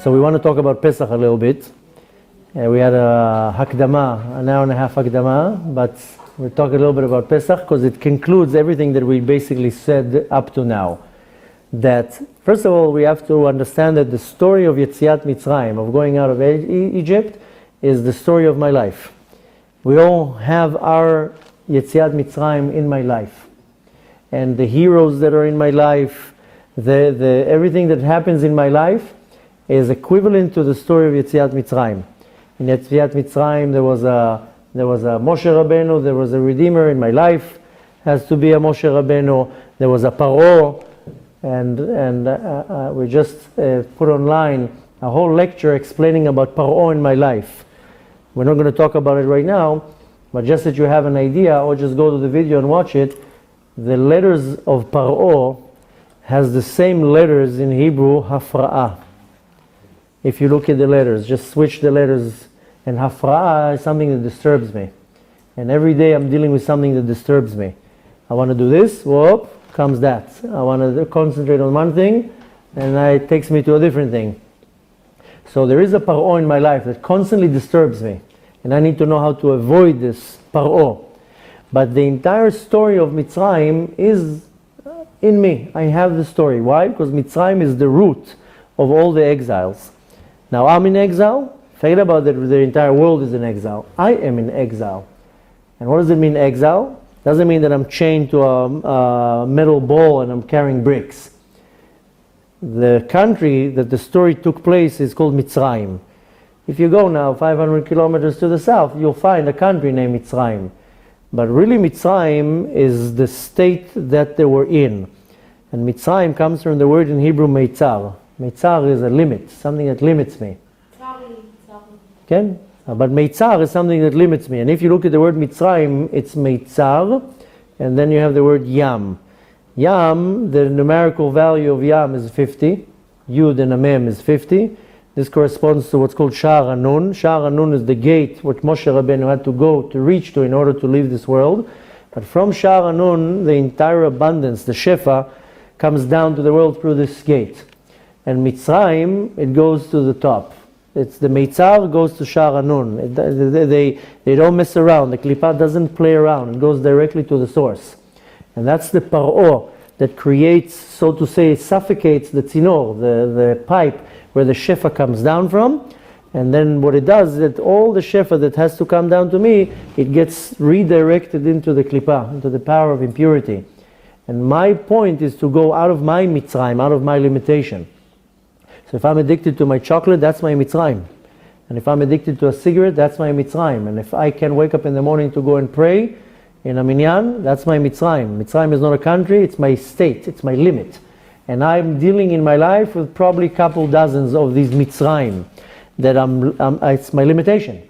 So we want to talk about Pesach a little bit. We had a Hakdama, an hour and a half Hakdama, but we'll talk a little bit about Pesach because it concludes everything that we basically said up to now. That, first of all, we have to understand that the story of Yetziat Mitzrayim, of going out of Egypt, is the story of my life. We all have our Yetziat Mitzrayim in my life. And the heroes that are in my life, everything that happens in my life is equivalent to the story of Yetziat Mitzrayim. In Yetziat Mitzrayim there was a Moshe Rabbeinu, there was a Redeemer in my life, has to be a Moshe Rabbeinu, there was a Paro, and we just put online a whole lecture explaining about Paro in my life. We're not going to talk about it right now, but just that you have an idea, or just go to the video and watch it, the letters of Paro has the same letters in Hebrew, Hafra'ah. If you look at the letters, just switch the letters, and Hafra'ah is something that disturbs me. And every day I'm dealing with something that disturbs me. I want to do this, whoop, comes that. I want to concentrate on one thing, and it takes me to a different thing. So there is a Paro in my life that constantly disturbs me, and I need to know how to avoid this Paro. But the entire story of Mitzrayim is in me. I have the story. Why? Because Mitzrayim is the root of all the exiles. Now I'm in exile. Forget about that the entire world is in exile. I am in exile. And what does it mean, exile? Doesn't mean that I'm chained to a metal ball and I'm carrying bricks. The country that the story took place is called Mitzrayim. If you go now 500 kilometers to the south, you'll find a country named Mitzrayim. But really Mitzrayim is the state that they were in. And Mitzrayim comes from the word in Hebrew, Meitzar. Meitzar is a limit, something that limits me. Okay? But Meitzar is something that limits me. And if you look at the word Mitzrayim, it's Meitzar, and then you have the word Yam. Yam, the numerical value of Yam is 50. Yud and Amem is 50. This corresponds to what's called Sha'ar Hanun. Sha'ar Hanun is the gate which Moshe Rabbeinu had to go to reach to in order to leave this world. But from Sha'ar Hanun, the entire abundance, the Shefa, comes down to the world through this gate. And Mitzrayim, it goes to the top. It's the Meitzar goes to Sha'ar Hanun. They don't mess around. The Klippa doesn't play around. It goes directly to the source. And that's the Paro that creates, so to say, suffocates the Tzinor, the pipe where the Shefa comes down from. And then what it does is that all the Shefa that has to come down to me, it gets redirected into the Klippa, into the power of impurity. And my point is to go out of my Mitzrayim, out of my limitation. So if I'm addicted to my chocolate, that's my Mitzrayim. And if I'm addicted to a cigarette, that's my Mitzrayim. And if I can wake up in the morning to go and pray in a minyan, that's my Mitzrayim. Mitzrayim is not a country, it's my state, it's my limit. And I'm dealing in my life with probably a couple dozens of these Mitzrayim that it's my limitation.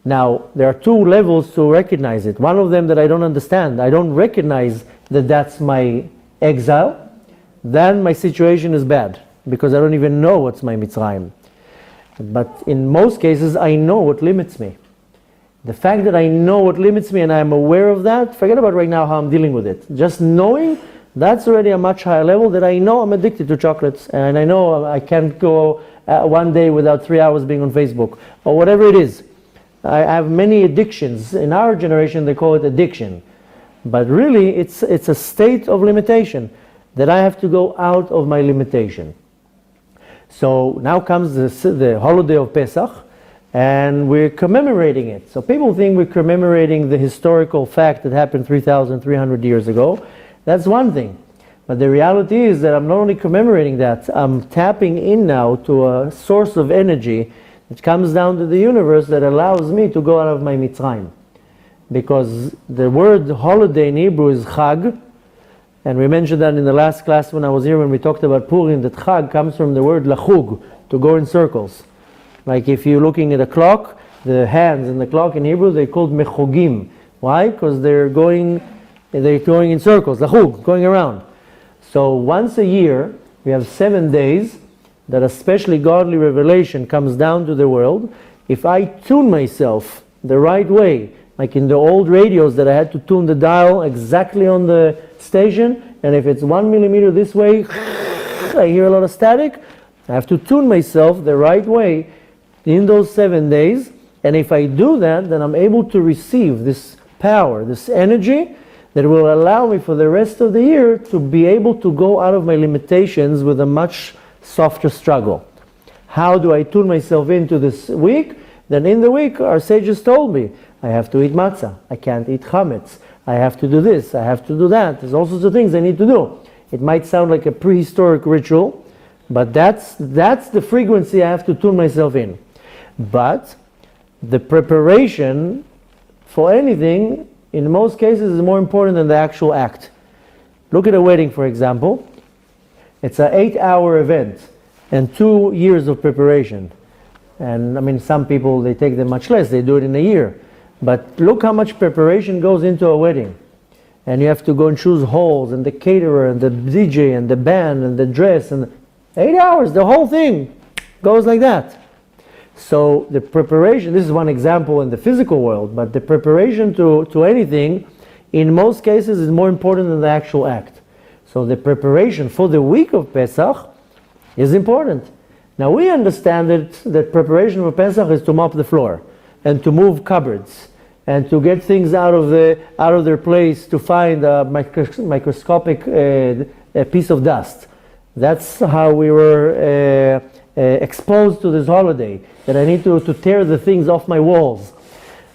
Now, there are two levels to recognize it. One of them that I don't understand. I don't recognize that that's my exile. Then my situation is bad, because I don't even know what's my Mitzrayim. But in most cases, I know what limits me. The fact that I know what limits me and I'm aware of that, forget about right now how I'm dealing with it. Just knowing, that's already a much higher level, that I know I'm addicted to chocolates, and I know I can't go one day without 3 hours being on Facebook, or whatever it is. I have many addictions. In our generation, they call it addiction. But really, it's a state of limitation, that I have to go out of my limitation. So now comes the holiday of Pesach, and we're commemorating it. So people think we're commemorating the historical fact that happened 3,300 years ago. That's one thing. But the reality is that I'm not only commemorating that, I'm tapping in now to a source of energy that comes down to the universe that allows me to go out of my Mitzrayim. Because the word holiday in Hebrew is Chag, and we mentioned that in the last class when I was here when we talked about Purim, that Chag comes from the word lachug, to go in circles. Like if you're looking at a clock, the hands in the clock in Hebrew, they're called mechogim. Why? Because they're going in circles, lachug, going around. So once a year, we have 7 days that a specially godly revelation comes down to the world. If I tune myself the right way, like in the old radios that I had to tune the dial exactly on the station, and if it's 1 millimeter this way, I hear a lot of static, I have to tune myself the right way in those 7 days. And if I do that, then I'm able to receive this power, this energy that will allow me for the rest of the year to be able to go out of my limitations with a much softer struggle. How do I tune myself into this week? Then in the week, our sages told me, I have to eat matzah, I can't eat chametz, I have to do this, I have to do that. There's all sorts of things I need to do. It might sound like a prehistoric ritual, but that's the frequency I have to tune myself in. But the preparation for anything, in most cases, is more important than the actual act. Look at a wedding, for example. It's an 8-hour event and 2 years of preparation. And I mean, some people, they take them much less. They do it in a year. But look how much preparation goes into a wedding. And you have to go and choose halls and the caterer and the DJ and the band and the dress. And 8 hours, the whole thing goes like that. So the preparation, this is one example in the physical world, but the preparation to anything, in most cases, is more important than the actual act. So the preparation for the week of Pesach is important. Now we understand that preparation for Pesach is to mop the floor and to move cupboards and to get things out of their place, to find a microscopic piece of dust. That's how we were exposed to this holiday, that I need to tear the things off my walls.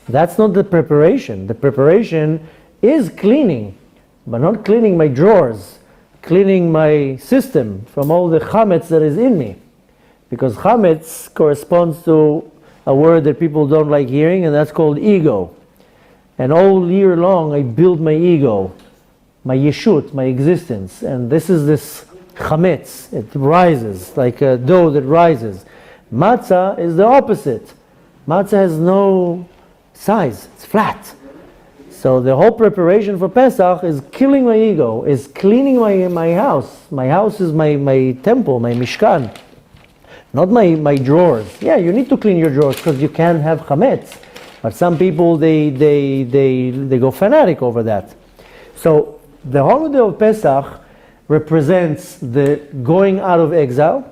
That's not the preparation. The preparation is cleaning, but not cleaning my drawers, cleaning my system from all the chametz that is in me. Because chametz corresponds to a word that people don't like hearing, and that's called ego. And all year long I build my ego, my yeshut, my existence. And this is this chametz. It rises like a dough that rises. Matzah is the opposite. Matzah has no size. It's flat. So the whole preparation for Pesach is killing my ego, is cleaning my house. My house is my temple, my mishkan. Not my drawers. Yeah, you need to clean your drawers because you can't have chametz. But some people, they go fanatic over that. So the holiday of Pesach represents the going out of exile,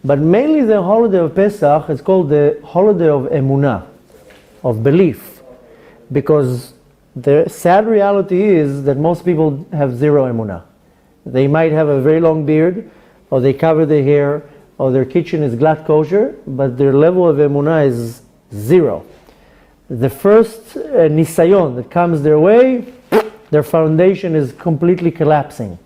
but mainly the holiday of Pesach is called the holiday of emunah, of belief. Because the sad reality is that most people have zero emunah. They might have a very long beard, or they cover their hair, or their kitchen is glatt kosher, but their level of emunah is zero. The first nisayon that comes their way, their foundation is completely collapsing.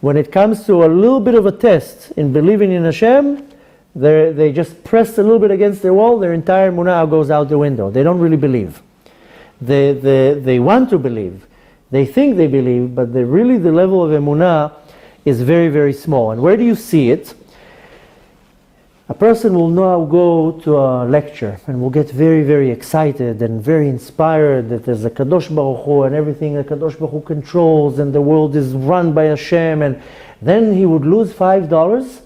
When it comes to a little bit of a test in believing in Hashem, they just press a little bit against their wall, their entire emunah goes out the window. They don't really believe. They want to believe. They think they believe, but really the level of emunah is very, very small. And where do you see it? A person will now go to a lecture and will get very, very excited and very inspired that there's a Kadosh Baruch Hu and everything that Kadosh Baruch Hu controls and the world is run by Hashem. And then he would lose $5.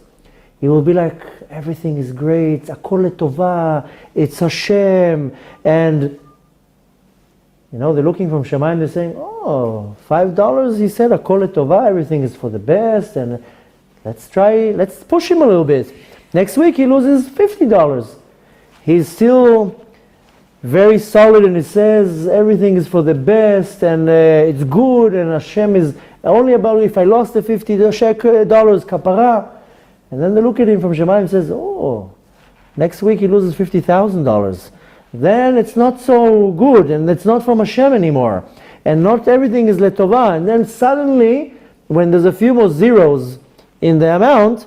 He will be like, everything is great, Akol Letovah, it's Hashem. And they're looking from Shemayim, they're saying, oh, $5, he said, Akol Letovah, everything is for the best, and let's push him a little bit. Next week he loses $50. He's still very solid and he says everything is for the best and it's good and Hashem is only about if I lost the $50 kapara. And then they look at him from Shemayim and says, oh, next week he loses $50,000. Then it's not so good and it's not from Hashem anymore. And not everything is letovah. And then suddenly, when there's a few more zeros in the amount,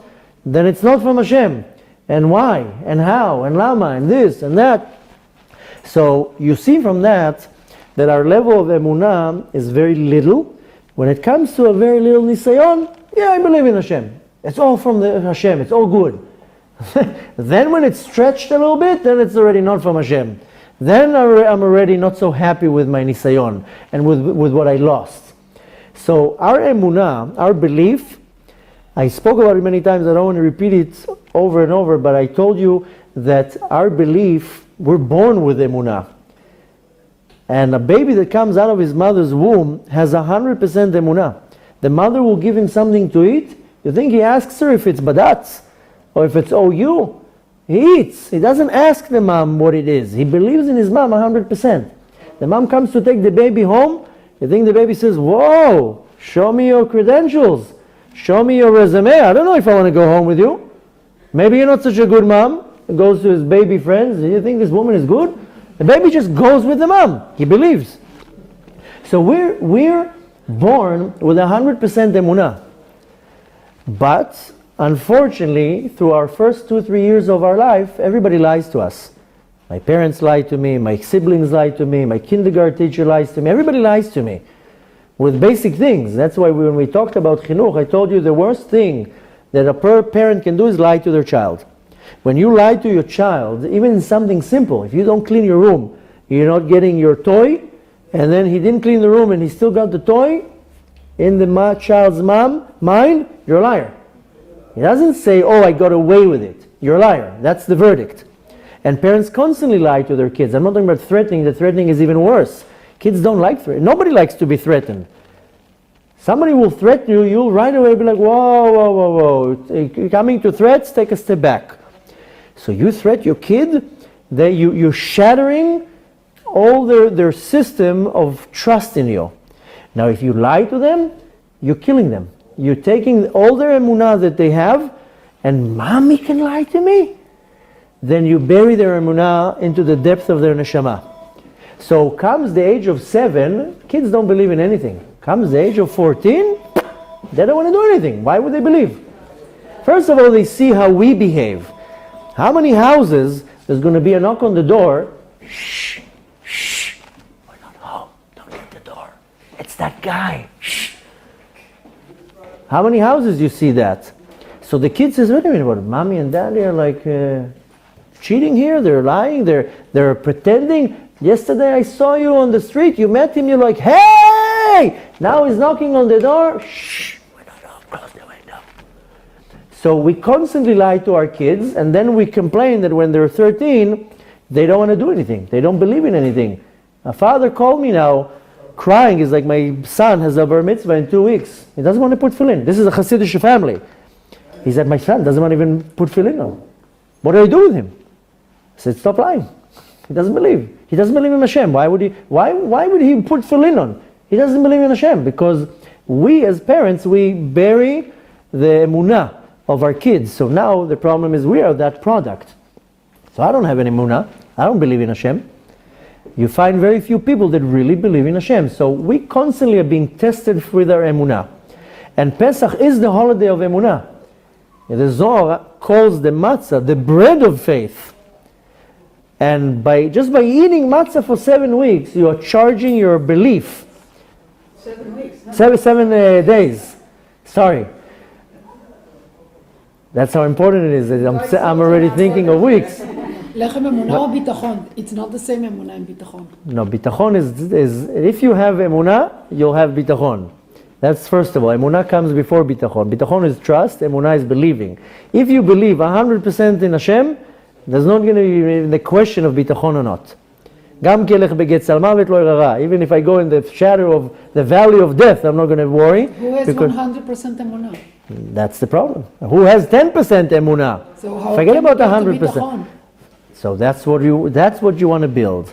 then it's not from Hashem. And why? And how? And lama? And this and that. So you see from that our level of emunah is very little. When it comes to a very little nisayon, yeah, I believe in Hashem. It's all from the Hashem. It's all good. Then when it's stretched a little bit, then it's already not from Hashem. Then I'm already not so happy with my nisayon and with what I lost. So our emunah, our belief, I spoke about it many times, I don't want to repeat it over and over, but I told you that our belief, we're born with emunah. And a baby that comes out of his mother's womb has 100% emunah. The mother will give him something to eat. You think he asks her if it's badatz, or if it's OU, he eats. He doesn't ask the mom what it is. He believes in his mom 100%. The mom comes to take the baby home. You think the baby says, whoa, show me your credentials. Show me your resume. I don't know if I want to go home with you. Maybe you're not such a good mom. He goes to his baby friends. Do you think this woman is good? The baby just goes with the mom. He believes. So we're born with 100% emunah. But unfortunately, through our first 2-3 years of our life, everybody lies to us. My parents lie to me, my siblings lie to me, my kindergarten teacher lies to me, everybody lies to me with basic things. That's why when we talked about chinuch, I told you the worst thing that a parent can do is lie to their child. When you lie to your child, even in something simple, if you don't clean your room, you're not getting your toy, and then he didn't clean the room and he still got the toy, in the child's mind, you're a liar. He doesn't say, oh, I got away with it. You're a liar. That's the verdict. And parents constantly lie to their kids. I'm not talking about threatening. The threatening is even worse. Kids don't like threat. Nobody likes to be threatened. Somebody will threaten you, you'll right away be like, whoa, whoa, whoa, whoa. Coming to threats, take a step back. So you threat your kid, you're shattering all their system of trust in you. Now if you lie to them, you're killing them. You're taking all their emunah that they have, and mommy can lie to me? Then you bury their emunah into the depth of their neshama. So comes the age of 7, kids don't believe in anything. Comes the age of 14, they don't want to do anything. Why would they believe? First of all, they see how we behave. How many houses there's going to be a knock on the door? Shh, shh, we're not home. Don't get the door. It's that guy. Shh. How many houses you see that? So the kid says, wait a minute, what, mommy and daddy are like cheating here? They're lying? They're pretending? Yesterday I saw you on the street. You met him. You're like, hey! Now he's knocking on the door. Shh, we're not home. Close the window. So we constantly lie to our kids, and then we complain that when they're 13, they don't want to do anything. They don't believe in anything. A father called me now, crying. He's like, my son has a bar mitzvah in 2 weeks. He doesn't want to put tefillin. This is a Hasidic family. He said, my son doesn't want to even put tefillin on. What do I do with him? I said, stop lying. He doesn't believe. He doesn't believe in Hashem. Why would he put tefillin on? He doesn't believe in Hashem, because we as parents, we bury the emunah of our kids. So now the problem is we are that product. So I don't have any emunah. I don't believe in Hashem. You find very few people that really believe in Hashem. So we constantly are being tested with our emunah. And Pesach is the holiday of emunah. The Zohar calls the matzah the bread of faith. And just by eating matzah for 7 weeks, you are charging your belief. 7 weeks. No? 7 days. Sorry. That's how important it is. I'm already thinking of weeks. Lechem emunah or bitachon? It's not the same emunah and bitachon. No, bitachon is if you have emunah, you'll have bitachon. That's first of all. Emunah comes before bitachon. Bitachon is trust, emunah is believing. If you believe 100% in Hashem, there's not going to be the question of bitachon or not. Gam kelech begetz al mavet lo irara. Even if I go in the shadow of the valley of death, I'm not going to worry. Who has 100% emunah? That's the problem. Who has 10% emunah? So how forget can about you get 100%. to bitachon? So that's what you want to build.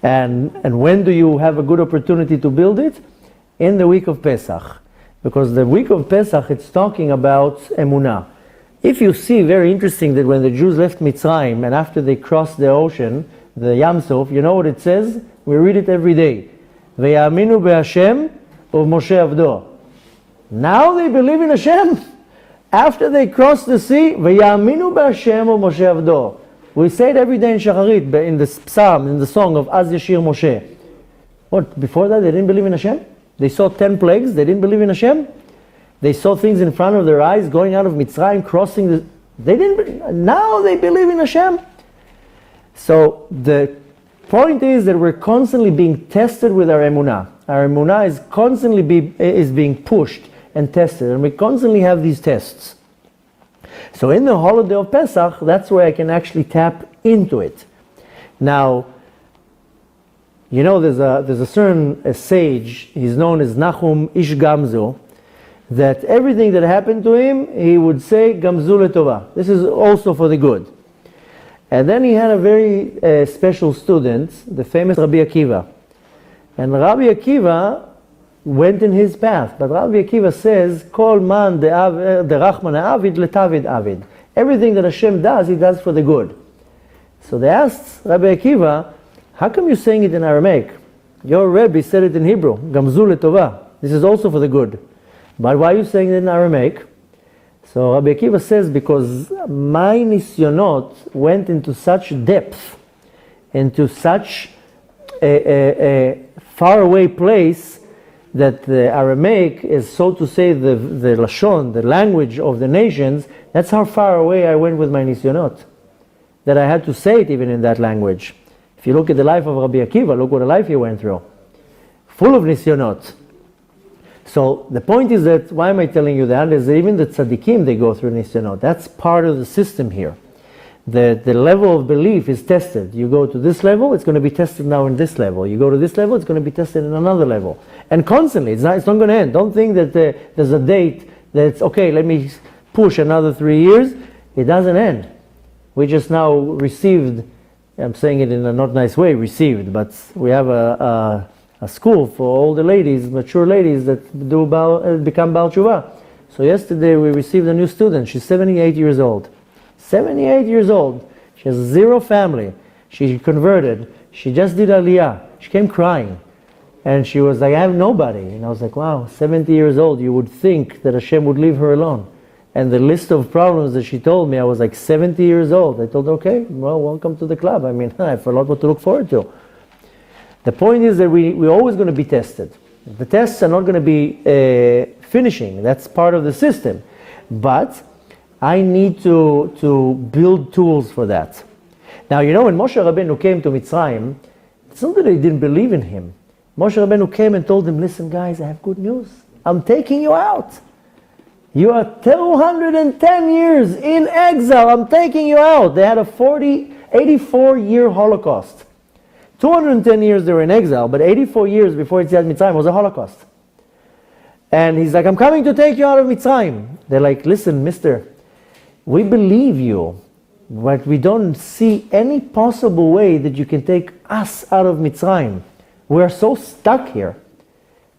And when do you have a good opportunity to build it? In the week of Pesach. Because the week of Pesach, it's talking about emunah. If you see, very interesting that when the Jews left Mitzrayim and after they crossed the ocean, the Yam Suf, you know what it says? We read it every day. V'yaminu be'Hashem u'Moshe avdo. Now they believe in Hashem. After they crossed the sea, v'yaminu be'Hashem u'Moshe avdo. We say it every day in Shacharit, in the psalm, in the song of Az Yashir Moshe. What, before that they didn't believe in Hashem? They saw 10 plagues, they didn't believe in Hashem? They saw things in front of their eyes, going out of Mitzrayim, crossing the... Now they believe in Hashem? So the point is that we're constantly being tested with our emunah. Our emunah is constantly being pushed and tested, and we constantly have these tests. So in the holiday of Pesach, that's where I can actually tap into it. Now, you know, there's a certain sage, he's known as Nachum Ish Gamzu. that everything that happened to him, he would say, Gamzu letovah. This is also for the good. And then he had a very special student, the famous Rabbi Akiva. And Rabbi Akiva went in his path. But Rabbi Akiva says, Kol man derachman avid letavid avid. Everything that Hashem does, he does for the good. So they asked Rabbi Akiva, how come you're saying it in Aramaic? Your Rebbe said it in Hebrew, Gamzu letovah. This is also for the good. But why are you saying it in Aramaic? So Rabbi Akiva says, because my nisyonot went into such depth, into such a faraway place, that the Aramaic is, so to say, the Lashon, the language of the nations. That's how far away I went with my nisyonot, that I had to say it even in that language. If you look at the life of Rabbi Akiva, look what a life he went through. Full of nisyonot. So the point is that, why am I telling you that? Is that even the tzaddikim, they go through nisyonot. That's part of the system here. The level of belief is tested. You go to this level, it's going to be tested now in this level. You go to this level, it's going to be tested in another level. And constantly, it's not going to end. Don't think that there's a date that's, okay, let me push another 3 years. It doesn't end. We just now received, I'm saying it in a not nice way, received, but we have a school for all the ladies, mature ladies that become Baal Tshuva. So yesterday we received a new student. She's 78 years old. 78 years old. She has zero family. She converted. She just did Aliyah. She came crying. And she was like, I have nobody. And I was like, wow, 70 years old. You would think that Hashem would leave her alone. And the list of problems that she told me, I was like 70 years old. I told her, okay, well, welcome to the club. I mean, I have a lot more to look forward to. The point is that we're always going to be tested. The tests are not going to be finishing. That's part of the system. But I need to build tools for that. Now, you know, when Moshe Rabbeinu came to Mitzrayim, it's not that they didn't believe in him. Moshe Rabbeinu came and told them, listen guys, I have good news. I'm taking you out. You are 210 years in exile. I'm taking you out. They had a 84-year Holocaust. 210 years they were in exile, but 84 years before Yetziat Mitzrayim was a Holocaust. And he's like, I'm coming to take you out of Mitzrayim. They're like, listen, mister, we believe you, but we don't see any possible way that you can take us out of Mitzrayim. We are so stuck here.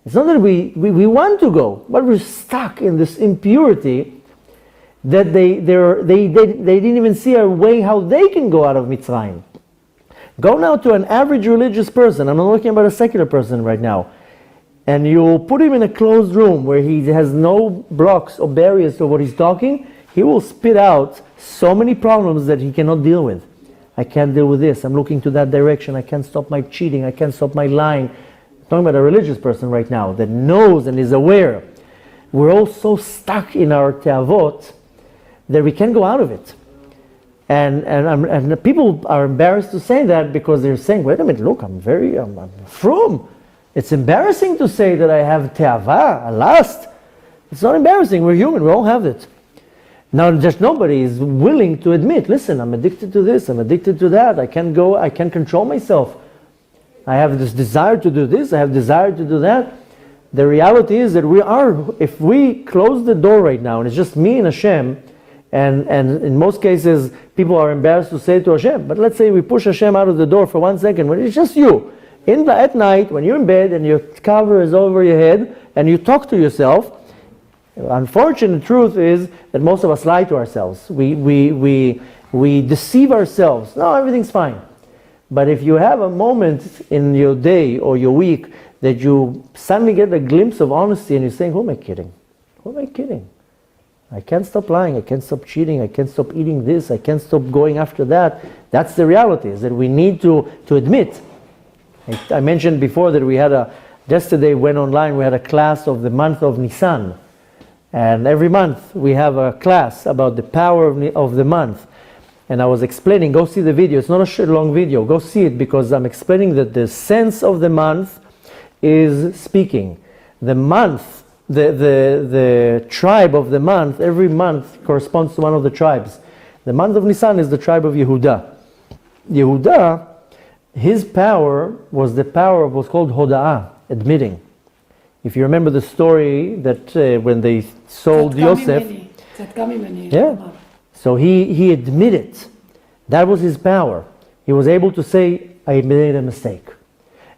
It's not that we want to go, but we're stuck in this impurity that they didn't even see a way how they can go out of Mitzrayim. Go now to an average religious person. I'm not talking about a secular person right now. And you put him in a closed room where he has no blocks or barriers to what he's talking. He will spit out so many problems that he cannot deal with. I can't deal with this. I'm looking to that direction. I can't stop my cheating. I can't stop my lying. I'm talking about a religious person right now that knows and is aware. We're all so stuck in our te'avot that we can't go out of it. And people are embarrassed to say that because they're saying, wait a minute, look, I'm frum. It's embarrassing to say that I have te'avah, a lust. It's not embarrassing. We're human. We all have it. Now, just nobody is willing to admit, listen, I'm addicted to this, I'm addicted to that, I can't control myself. I have this desire to do this, I have desire to do that. The reality is that if we close the door right now, and it's just me and Hashem, and in most cases, people are embarrassed to say to Hashem, but let's say we push Hashem out of the door for 1 second, when it's just you. At night, when you're in bed and your cover is over your head, and you talk to yourself, unfortunate truth is that most of us lie to ourselves. We deceive ourselves. No, everything's fine. But if you have a moment in your day or your week that you suddenly get a glimpse of honesty and you're saying, who am I kidding? Who am I kidding? I can't stop lying. I can't stop cheating. I can't stop eating this. I can't stop going after that. That's the reality, is that we need to admit. I mentioned before that yesterday went online, we had a class of the month of Nisan. And every month we have a class about the power of the month. And I was explaining, go see the video. It's not a long video. Go see it, because I'm explaining that the sense of the month is speaking. The month, the tribe of the month, every month corresponds to one of the tribes. The month of Nisan is the tribe of Yehuda. Yehuda, his power was the power of what's called Hoda'ah, admitting. If you remember the story that when they sold Yosef, yeah. So he admitted that was his power. He was able to say, I made a mistake.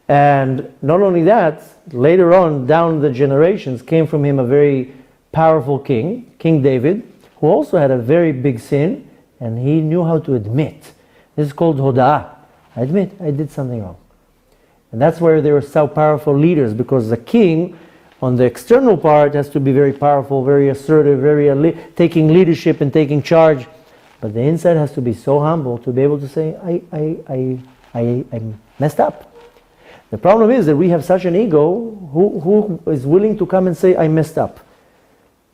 And not only that, later on down the generations came from him a very powerful king, King David, who also had a very big sin, and he knew how to admit. This is called hoda'ah. I admit I did something wrong. And that's where they were so powerful leaders, because the king, on the external part, has to be very powerful, very assertive, very taking leadership and taking charge. But the inside has to be so humble to be able to say, I messed up. The problem is that we have such an ego who is willing to come and say, I messed up.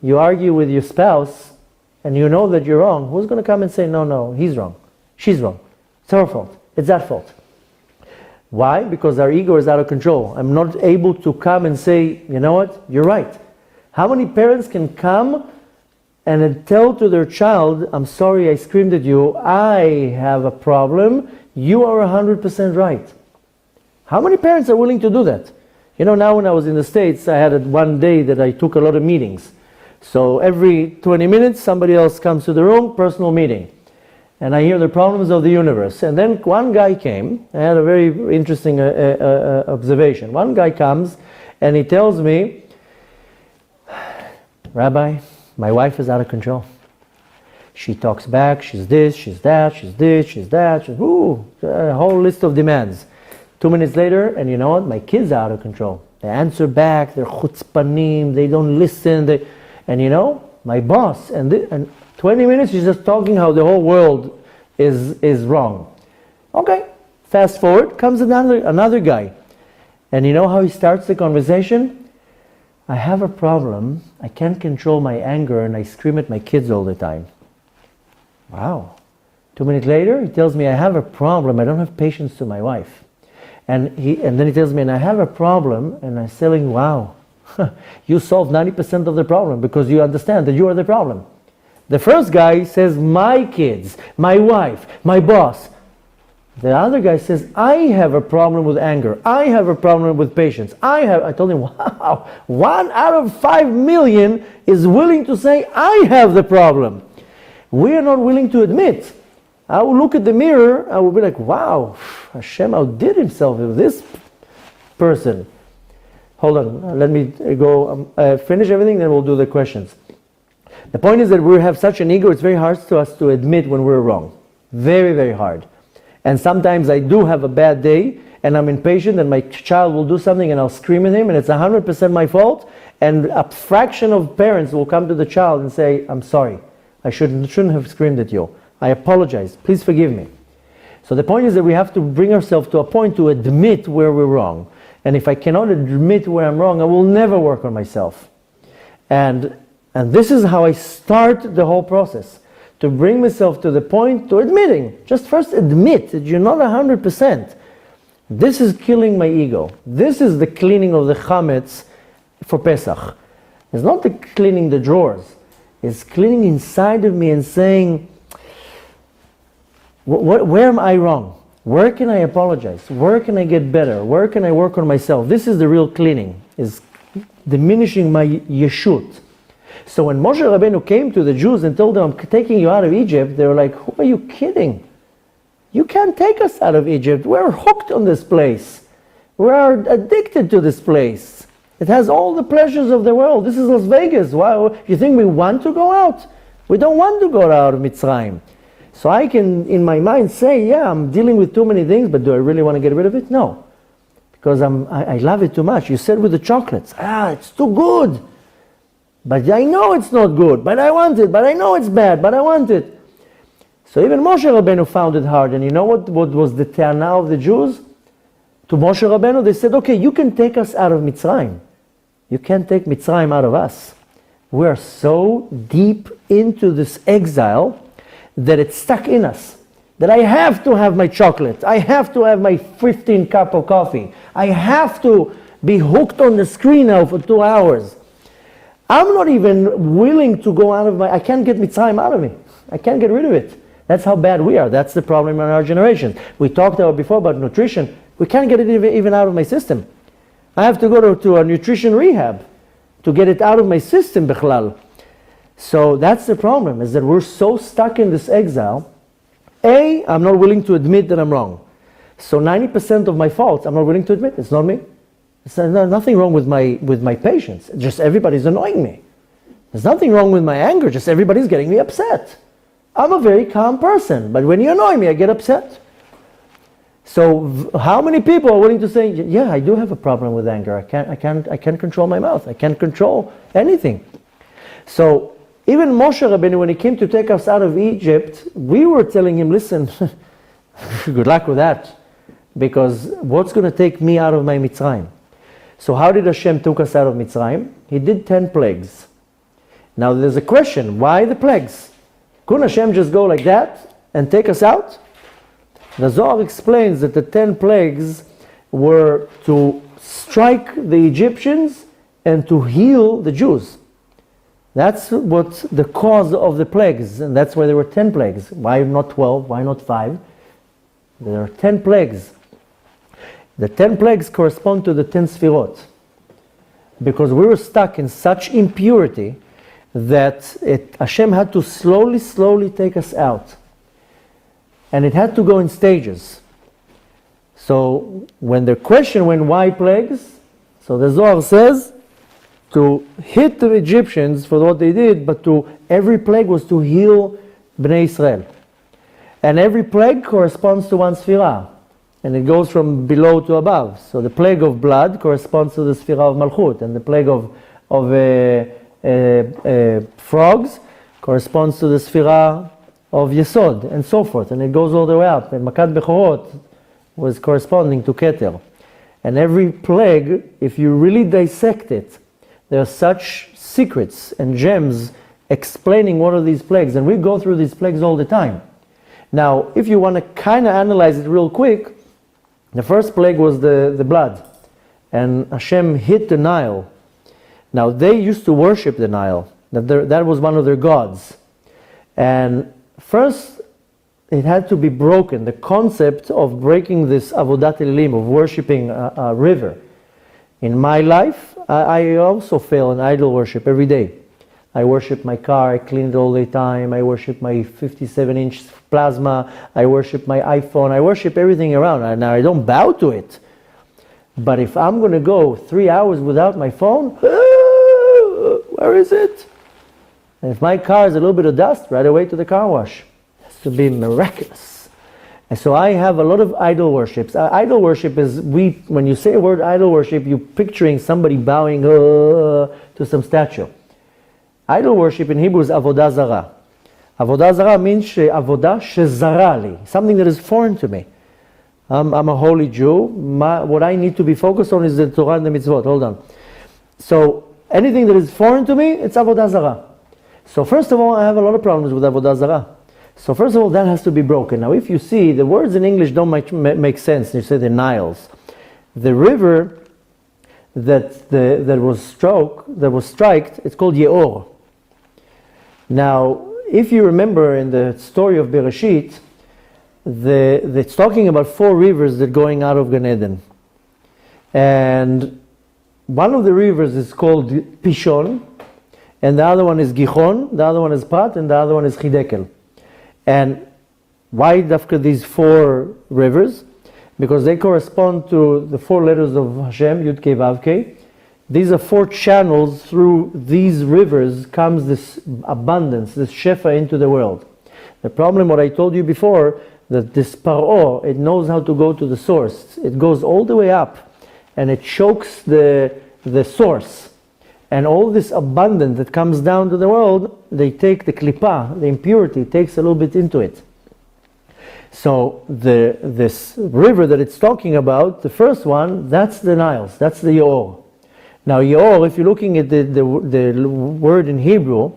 You argue with your spouse and you know that you're wrong. Who's going to come and say, no, he's wrong. She's wrong. It's her fault. It's that fault. Why? Because our ego is out of control. I'm not able to come and say, you know what? You're right. How many parents can come and then tell to their child, I'm sorry I screamed at you. I have a problem. You are 100% right. How many parents are willing to do that? You know, now when I was in the States, I had one day that I took a lot of meetings. So every 20 minutes, somebody else comes to the room, personal meeting. And I hear the problems of the universe. And then one guy came, I had a very interesting observation. One guy comes and he tells me, Rabbi, my wife is out of control. She talks back, she's this, she's that, she's this, she's that, a whole list of demands. 2 minutes later, and you know what? My kids are out of control. They answer back, they're chutzpanim, they don't listen, and you know, my boss, and 20 minutes she's just talking how the whole world is wrong. Okay, fast forward, comes another guy. And you know how he starts the conversation? I have a problem, I can't control my anger and I scream at my kids all the time. Wow. 2 minutes later, he tells me I have a problem, I don't have patience to my wife. And then he tells me, and I have a problem, and I'm saying, wow, you solved 90% of the problem because you understand that you are the problem. The first guy says, my kids, my wife, my boss. The other guy says, I have a problem with anger. I have a problem with patience. I told him, wow, 1 out of 5 million is willing to say, I have the problem. We are not willing to admit. I will look at the mirror, I will be like, wow, Hashem outdid himself with this person. Hold on, let me go finish everything, then we'll do the questions. The point is that we have such an ego, it's very hard to us to admit when we're wrong. Very, very hard. And sometimes I do have a bad day, and I'm impatient, and my child will do something, and I'll scream at him, and it's 100% my fault, and a fraction of parents will come to the child and say, I'm sorry, I shouldn't have screamed at you. I apologize. Please forgive me. So the point is that we have to bring ourselves to a point to admit where we're wrong. And if I cannot admit where I'm wrong, I will never work on myself. And this is how I start the whole process. To bring myself to the point to admitting. Just first admit that you're not 100%. This is killing my ego. This is the cleaning of the chametz for Pesach. It's not the cleaning the drawers. It's cleaning inside of me and saying, where am I wrong? Where can I apologize? Where can I get better? Where can I work on myself? This is the real cleaning, is diminishing my yeshut. So when Moshe Rabbeinu came to the Jews and told them, I'm taking you out of Egypt, they were like, who are you kidding? You can't take us out of Egypt. We're hooked on this place. We are addicted to this place. It has all the pleasures of the world. This is Las Vegas. Why? You think we want to go out? We don't want to go out of Mitzrayim. So I can, in my mind, say, yeah, I'm dealing with too many things, but do I really want to get rid of it? No. Because I love it too much. You said with the chocolates, it's too good. But I know it's not good, but I want it. But I know it's bad, but I want it. So even Moshe Rabbeinu found it hard. And you know what was the ta'ana of the Jews? To Moshe Rabbeinu, they said, okay, you can take us out of Mitzrayim. You can't take Mitzrayim out of us. We are so deep into this exile that it's stuck in us. That I have to have my chocolate. I have to have my 15 cup of coffee. I have to be hooked on the screen now for 2 hours. I'm not even willing to go out of I can't get Mitzrayim out of me. I can't get rid of it. That's how bad we are. That's the problem in our generation. We talked before about nutrition. We can't get it even out of my system. I have to go to a nutrition rehab to get it out of my system, bichlal. So that's the problem, is that we're so stuck in this exile. I'm not willing to admit that I'm wrong. So 90% of my faults, I'm not willing to admit. It's not me. There's nothing wrong with my patience. Just everybody's annoying me. There's nothing wrong with my anger. Just everybody's getting me upset. I'm a very calm person, but when you annoy me, I get upset. So how many people are willing to say, yeah, I do have a problem with anger. I can't control my mouth. I can't control anything. So even Moshe Rabbeinu, when he came to take us out of Egypt, we were telling him, listen, good luck with that, because what's going to take me out of my Mitzrayim? So how did Hashem took us out of Mitzrayim? He did 10 plagues. Now there's a question, why the plagues? Couldn't Hashem just go like that and take us out? The Zohar explains that the 10 plagues were to strike the Egyptians and to heal the Jews. That's what the cause of the plagues, and that's why there were 10 plagues. Why not 12? Why not 5? There are 10 plagues. The 10 plagues correspond to the 10 Sfirot. Because we were stuck in such impurity that Hashem had to slowly take us out. And it had to go in stages. So when the question went, why plagues? So the Zohar says, to hit the Egyptians for what they did, but every plague was to heal Bnei Israel. And every plague corresponds to one Sfirah. And it goes from below to above. So the plague of blood corresponds to the Sfirah of Malchut. And the plague of frogs corresponds to the Sfirah of Yesod, and so forth. And it goes all the way up. And Makat Bechorot was corresponding to Keter. And every plague, if you really dissect it, there are such secrets and gems explaining what are these plagues. And we go through these plagues all the time. Now, if you want to kind of analyze it real quick, the first plague was the blood. And Hashem hit the Nile. Now, they used to worship the Nile. That was one of their gods. And first, it had to be broken. The concept of breaking this avodat elim, of worshipping a river. In my life, I also fail in idol worship every day. I worship my car, I clean it all the time, I worship my 57-inch plasma, I worship my iPhone, I worship everything around. Now, I don't bow to it. But if I'm going to go 3 hours without my phone, where is it? And if my car is a little bit of dust, right away to the car wash. It has to be miraculous. And so I have a lot of idol worships. Idol worship is, when you say a word idol worship, you're picturing somebody bowing to some statue. Idol worship in Hebrew is avodah zarah. Avodah zarah means avodah shezara, something that is foreign to me. I'm a holy Jew. What I need to be focused on is the Torah and the mitzvot. Hold on. So anything that is foreign to me, it's avodah zarah. So first of all, I have a lot of problems with avodah zarah. So first of all, that has to be broken. Now, if you see, the words in English don't make sense. You say the Niles. The river that was striked, it's called Yeor. Now, if you remember in the story of Bereshit, it's talking about 4 rivers that are going out of Gan Eden. And one of the rivers is called Pishon, and the other one is Gihon, the other one is Prat, and the other one is Chidekel. And why after these 4 rivers? Because they correspond to the 4 letters of Hashem, Yud Kei Vav Kei. These are 4 channels. Through these rivers comes this abundance, this shefa into the world. The problem, what I told you before, that this Paro, it knows how to go to the source. It goes all the way up, and it chokes the source. And all this abundance that comes down to the world, they take the klipa, the impurity, takes a little bit into it. So this river that it's talking about, the first one, that's the Niles, that's the Yeor. Now Yeor, if you're looking at the word in Hebrew,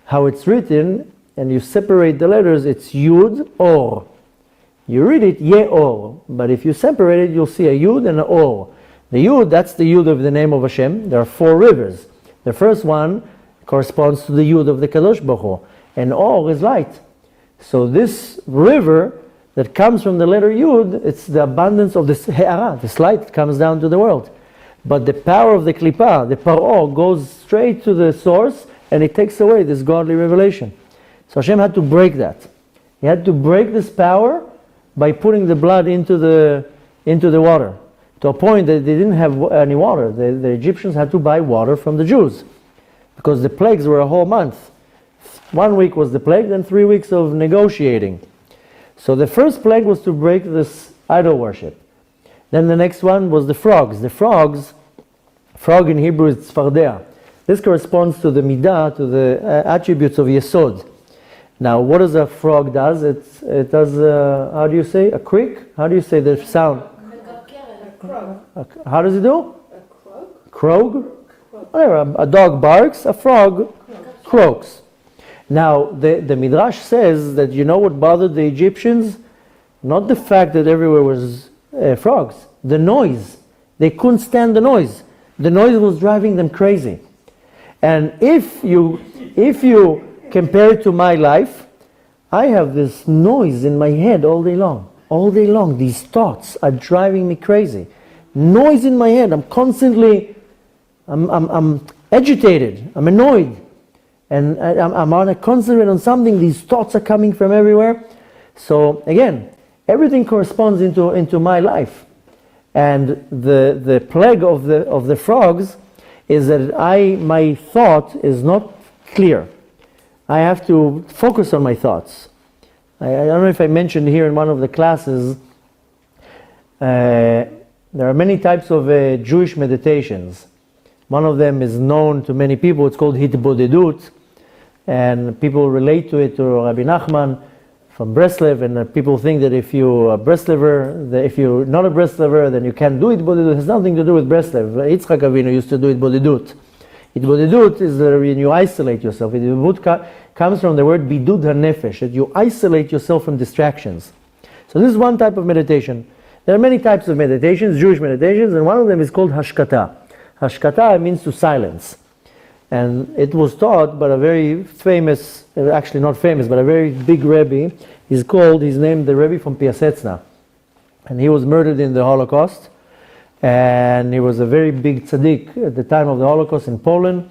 how it's written, and you separate the letters, it's Yud, Or. You read it Yeor, but if you separate it, you'll see a Yud and an Or. The Yud, that's the Yud of the name of Hashem. There are 4 rivers. The first one corresponds to the Yud of the Kadosh Baruch Hu, and Or is light. So this river that comes from the letter Yud, it's the abundance of this He'ara, this light that comes down to the world. But the power of the klipa, the paro, goes straight to the source and it takes away this godly revelation. So Hashem had to break that. He had to break this power by putting the blood into the water, to a point that they didn't have any water. The Egyptians had to buy water from the Jews because the plagues were a whole month. 1 week was the plague, then 3 weeks of negotiating. So the first plague was to break this idol worship. Then the next one was the frogs. The frogs, frog in Hebrew is tzfardea. This corresponds to the midah, to the attributes of yesod. Now, what does a frog does? It does, how do you say, a creak? How do you say the sound? How does it do? A croak. Whatever, a dog barks, a frog croaks. Now, the Midrash says that you know what bothered the Egyptians? Not the fact that everywhere was frogs, the noise. They couldn't stand the noise. The noise was driving them crazy. And if you compare it to my life, I have this noise in my head all day long. All day long, these thoughts are driving me crazy. Noise in my head. I'm constantly, I'm agitated. I'm annoyed. And I'm on a concentrate on something. These thoughts are coming from everywhere. So again, everything corresponds into my life. And the plague of the frogs is that my thought is not clear. I have to focus on my thoughts. I don't know if I mentioned here in one of the classes, there are many types of Jewish meditations. One of them is known to many people. It's called Hitbodedut, and people relate to it to Rabbi Nachman from Breslev, and people think that if you're a Breslever, that if you're not a Breslever, then you can't do Hitbodedut. It has nothing to do with Breslev. Yitzchak Avinu used to do Hitbodedut. Hitbodedut is when you isolate yourself. Hitbodedut comes from the word bidud hanefesh, that you isolate yourself from distractions. So this is one type of meditation. There are many types of meditations, Jewish meditations, and one of them is called hashkata. Hashkata means to silence. And it was taught by a very famous, actually not famous, but a very big Rebbe. He's named the Rebbe from Piaseczna. And he was murdered in the Holocaust. And he was a very big tzaddik at the time of the Holocaust in Poland.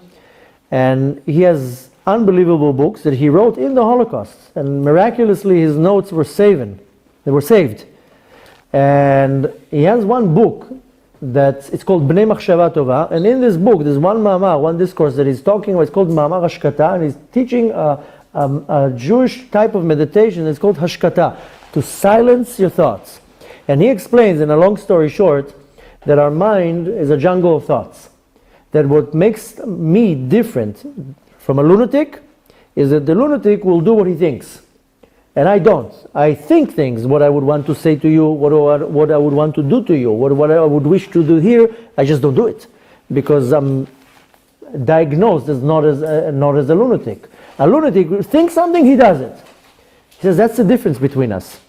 And he has unbelievable books that he wrote in the Holocaust. And miraculously his notes were saved. They were saved. And he has one book it's called Bnei Machshava Tova, and in this book there's one ma'amar, one discourse that he's talking about. It's called Ma'amar Hashkata, and he's teaching a Jewish type of meditation. It's called Hashkata, to silence your thoughts. And he explains, in a long story short, that our mind is a jungle of thoughts. That what makes me different from a lunatic is that the lunatic will do what he thinks. And I don't. I think things, what I would want to say to you, what I would want to do to you, what I would wish to do here, I just don't do it. Because I'm diagnosed as not as a lunatic. A lunatic thinks something, he does it. He says that's the difference between us.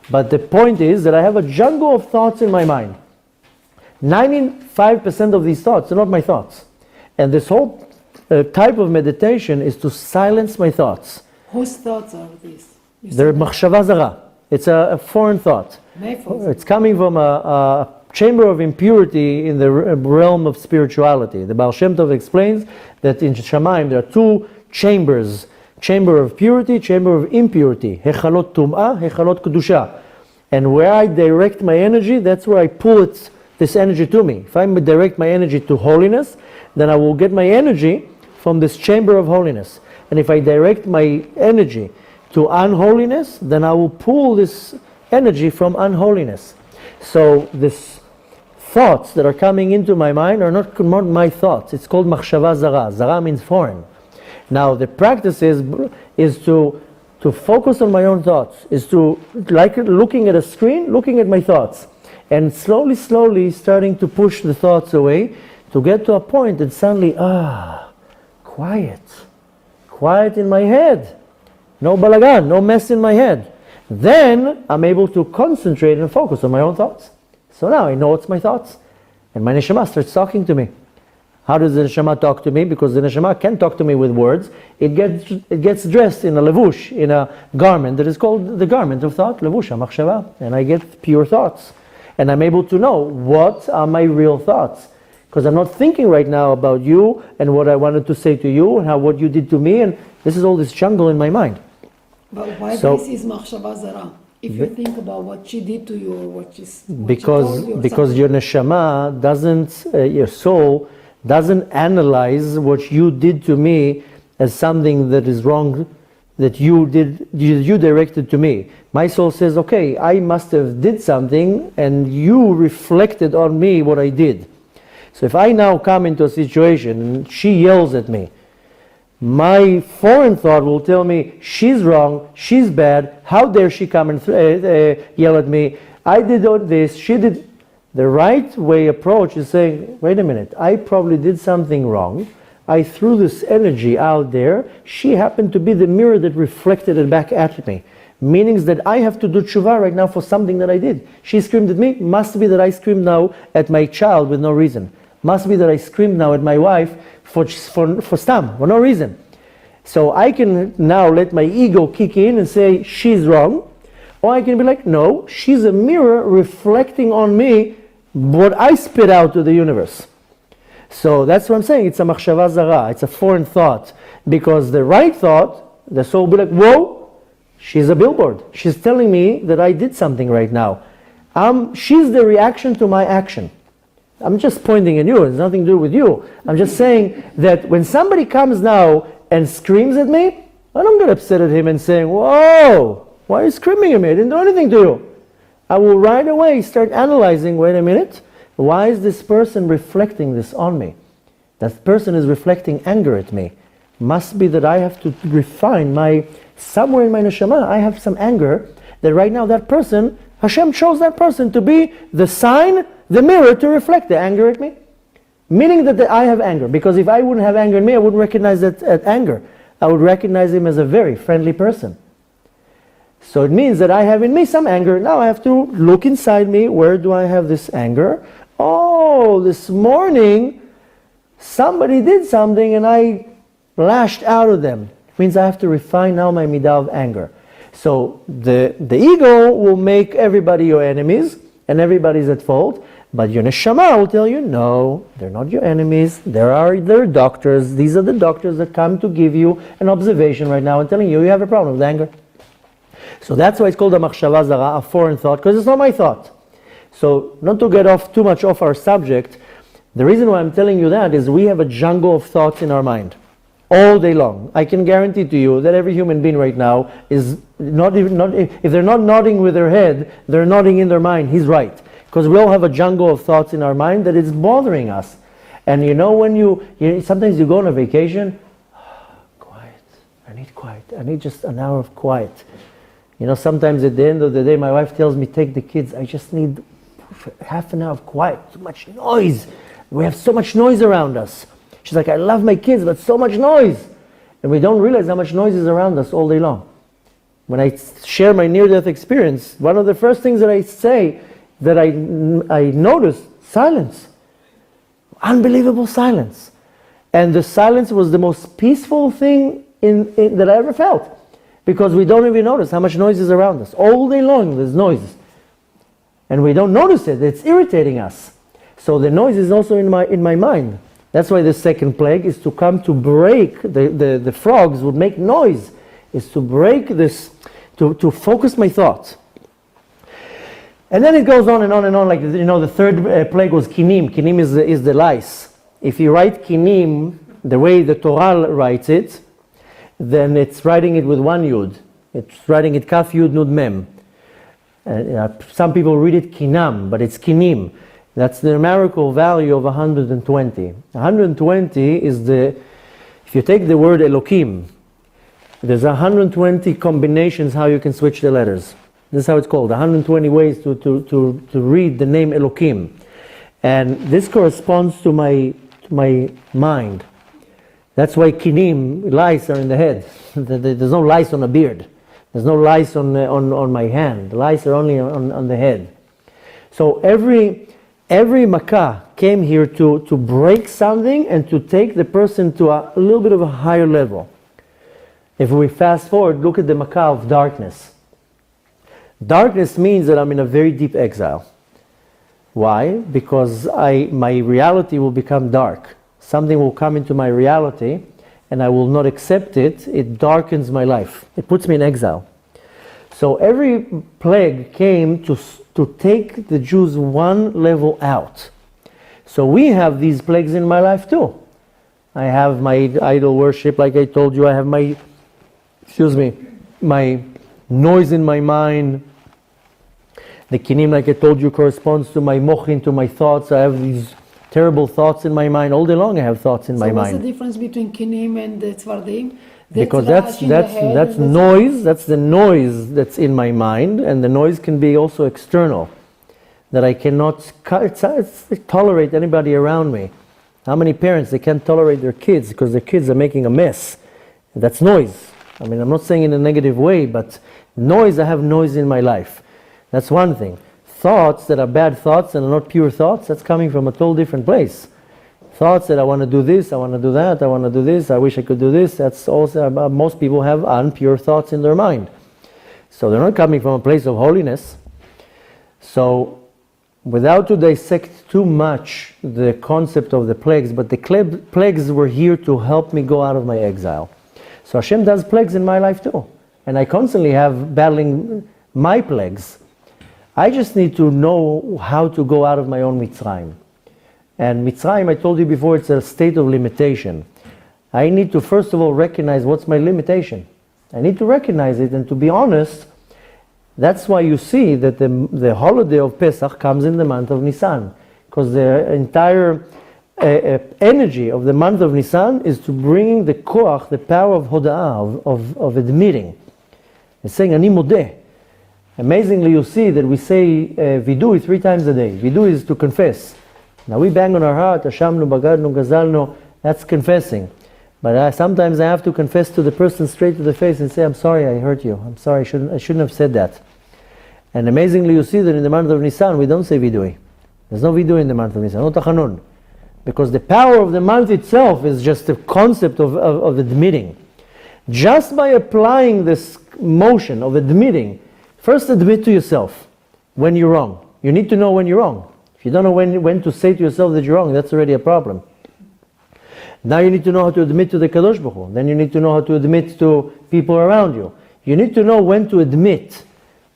But the point is that I have a jungle of thoughts in my mind. 95% of these thoughts are not my thoughts. And this whole type of meditation is to silence my thoughts. Whose thoughts are these? They're machshava zara. It's a foreign thought. It's coming from a chamber of impurity in the realm of spirituality. The Baal Shem Tov explains that in Shamayim there are two chambers. Chamber of purity, chamber of impurity. Hechalot tum'ah, hechalot kedusha. And where I direct my energy, that's where I pull this energy to me. If I direct my energy to holiness, then I will get my energy from this chamber of holiness. And if I direct my energy to unholiness, then I will pull this energy from unholiness. So these thoughts that are coming into my mind are not my thoughts. It's called machshava zara. Zara means foreign. Now the practice is to focus on my own thoughts, is to, like looking at a screen, looking at my thoughts, and slowly starting to push the thoughts away to get to a point that suddenly, quiet in my head. No balagan, no mess in my head. Then I'm able to concentrate and focus on my own thoughts. So now I know it's my thoughts. And my neshama starts talking to me. How does the neshama talk to me? Because the neshama can't talk to me with words. It gets dressed in a levush, in a garment that is called the garment of thought, levush ha-machshava. And I get pure thoughts. And I'm able to know what are my real thoughts. Because I'm not thinking right now about you and what I wanted to say to you and how what you did to me, and this is all this jungle in my mind. But why So- this is machshava zara? If you think about what she did to you or what she Because told you or because something. your neshama doesn't, your soul doesn't analyze what you did to me as something that is wrong, that you directed to me. My soul says, okay, I must have did something and you reflected on me what I did. So if I now come into a situation and she yells at me, my foreign thought will tell me, she's wrong, she's bad, how dare she come and yell at me, I did all this, she did. The right way approach is saying, wait a minute, I probably did something wrong, I threw this energy out there, she happened to be the mirror that reflected it back at me. Meaning that I have to do tshuva right now for something that I did. She screamed at me, must be that I screamed now at my child with no reason. Must be that I screamed now at my wife for stam, for no reason. So I can now let my ego kick in and say, she's wrong. Or I can be like, no, she's a mirror reflecting on me what I spit out to the universe. So that's what I'm saying, it's a machshava zara, it's a foreign thought. Because the right thought, the soul will be like, whoa, she's a billboard. She's telling me that I did something right now. She's the reaction to my action. I'm just pointing at you, it's nothing to do with you. I'm just saying that when somebody comes now and screams at me, I don't get upset at him and saying, whoa, why are you screaming at me? I didn't do anything to you. I will right away start analyzing, wait a minute, why is this person reflecting this on me? That person is reflecting anger at me. Must be that I have to refine somewhere in my neshama, I have some anger, that right now that person, Hashem chose that person to be the sign, the mirror to reflect the anger at me. Meaning that I have anger. Because if I wouldn't have anger in me, I wouldn't recognize that anger. I would recognize him as a very friendly person. So it means that I have in me some anger. Now I have to look inside me. Where do I have this anger? Oh, this morning somebody did something and I lashed out at them. It means I have to refine now my midah of anger. So the ego will make everybody your enemies and everybody's at fault. But your neshama will tell you, no, they're not your enemies. They're doctors. These are the doctors that come to give you an observation right now and telling you have a problem with anger. So that's why it's called a machshava zara, a foreign thought, because it's not my thought. So not to get too much off our subject, the reason why I'm telling you that is we have a jungle of thoughts in our mind all day long. I can guarantee to you that every human being right now is if they're not nodding with their head, they're nodding in their mind. He's right. Because we all have a jungle of thoughts in our mind that is bothering us. And you know when sometimes you go on a vacation, quiet, I need quiet, I need just an hour of quiet. You know, sometimes at the end of the day my wife tells me, take the kids, I just need half an hour of quiet, too much noise. We have so much noise around us. She's like, I love my kids, but so much noise. And we don't realize how much noise is around us all day long. When I share my near-death experience, one of the first things that I say, that I noticed, silence. Unbelievable silence. And the silence was the most peaceful thing that I ever felt. Because we don't even notice how much noise is around us. All day long there's noise. And we don't notice it, it's irritating us. So the noise is also in my mind. That's why the second plague is to come to break, the frogs would make noise, is to break this, to focus my thoughts. And then it goes on and on and on, like, you know, the third plague was kinim. Kinim is the lice. If you write kinim the way the Torah writes it, then it's writing it with one yud. It's writing it kaf yud nud mem. Some people read it kinam, but it's kinim. That's the numerical value of 120. 120 is if you take the word Elokim, there's 120 combinations how you can switch the letters. This is how it's called, 120 ways to read the name Elokim. And this corresponds to my mind. That's why kinim, lice, are in the head. There's no lice on a beard. There's no lice on my hand. The lice are only on the head. So every makkah came here to break something and to take the person to a little bit of a higher level. If we fast forward, look at the makkah of darkness. Darkness means that I'm in a very deep exile. Why? Because my reality will become dark. Something will come into my reality and I will not accept it. It darkens my life. It puts me in exile. So every plague came to take the Jews one level out. So we have these plagues in my life too. I have my idol worship, like I told you. I have my noise in my mind. The kinim, like I told you, corresponds to my mochin, to my thoughts. I have these terrible thoughts in my mind. All day long I have thoughts in my mind. So what's the difference between kinim and tzvardim? Because that's noise. That's the noise that's in my mind, and the noise can be also external. That I cannot tolerate anybody around me. How many parents, they can't tolerate their kids because their kids are making a mess? That's noise. I mean, I'm not saying in a negative way, but noise, I have noise in my life. That's one thing. Thoughts that are bad thoughts and are not pure thoughts, that's coming from a total different place. Thoughts that I want to do this, I want to do that, I want to do this, I wish I could do this, that's also, most people have unpure thoughts in their mind. So they're not coming from a place of holiness. So, without to dissect too much the concept of the plagues, but the plagues were here to help me go out of my exile. So Hashem does plagues in my life too. And I constantly have battling my plagues. I just need to know how to go out of my own Mitzrayim. And Mitzrayim, I told you before, it's a state of limitation. I need to first of all recognize what's my limitation. I need to recognize it, and to be honest, that's why you see that the holiday of Pesach comes in the month of Nisan. Because the entire energy of the month of Nisan is to bring the koach, the power of hoda'ah, of admitting. It's saying, Ani modeh. Amazingly, you see that we say vidui 3 times a day. Vidui is to confess. Now we bang on our heart, Hashamnu, Bagadnu, Gazalnu, that's confessing. But sometimes I have to confess to the person straight to the face and say, I'm sorry I hurt you. I'm sorry, I shouldn't have said that. And amazingly, you see that in the month of Nisan, we don't say vidui. There's no vidui in the month of Nisan, no tachanun. Because the power of the month itself is just the concept of admitting. Just by applying this motion of admitting, first admit to yourself when you're wrong. You need to know when you're wrong. If you don't know when to say to yourself that you're wrong, that's already a problem. Now you need to know how to admit to the Kadosh Baruch Hu. Then you need to know how to admit to people around you. You need to know when to admit